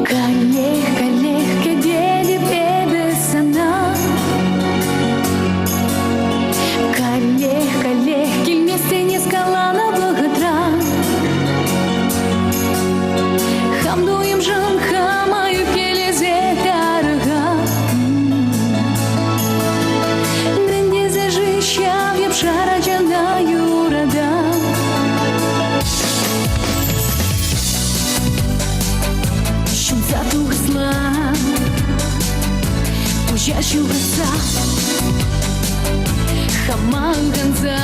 Kaleh kaleh gedeli bebe sana. Kaleh kaleh келместе не скалана благодара. Хамдуем жан хамаю келезе тарга. Дендезе жищав епшара жана юрада. Шумзату гасла, пужащу гаса, хаман ганза.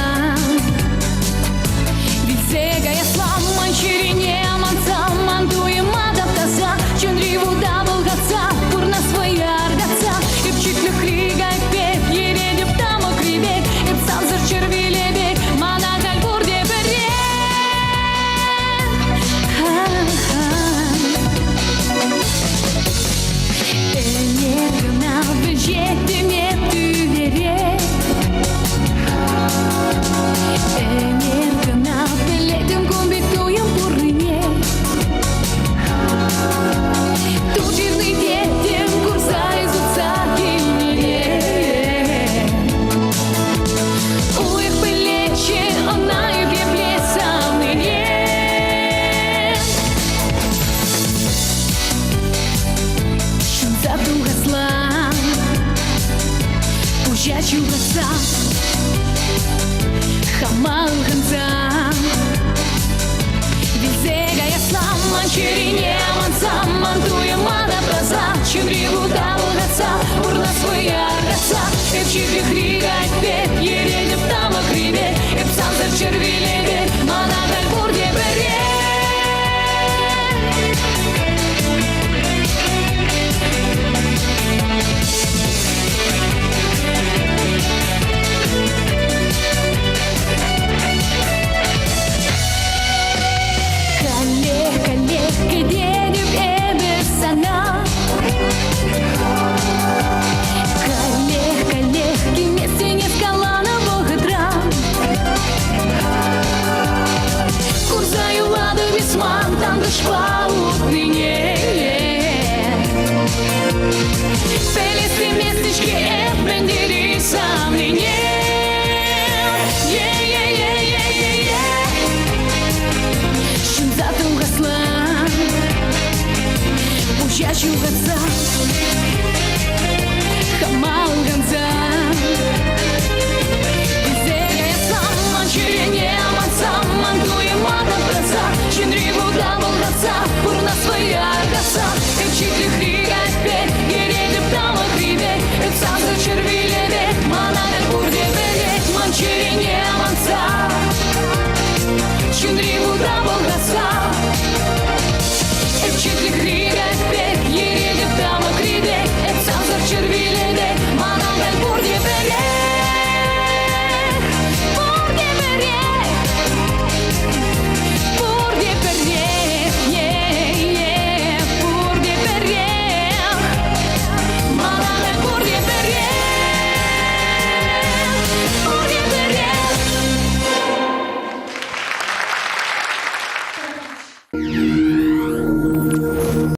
Вильсега я слам, манчирине, мансам, мантуем адаптаса, чундриву дабл гаца, пурна своя аргаца, и пчиклю хрига, и пек, ередев там окрибек, и псам зар червилебек, мана гальбурде берек. Энергна бежете мне тювере. Энергна белетем комбитуем пурыне. Туживный детем курса изуца гильне. У их плечи она и беблеса мне. Шумзату гасла, пужачу гаса, хамал ганза. Вильзега я слам, манчирине, мансам, мантуем адаптаса, чундриву дабл гаца, урна своя гаца, и пчиклю хрига, и пек, ередев там окрибек, и псам зар червилебек, мана гальбурде берек. Kaleh kaleh gedeli bebe sana. Kaleh kaleh келместе не скалана благодара. Курзаю лады весьма, там дошла утныне. Пелесы местечки, бендери.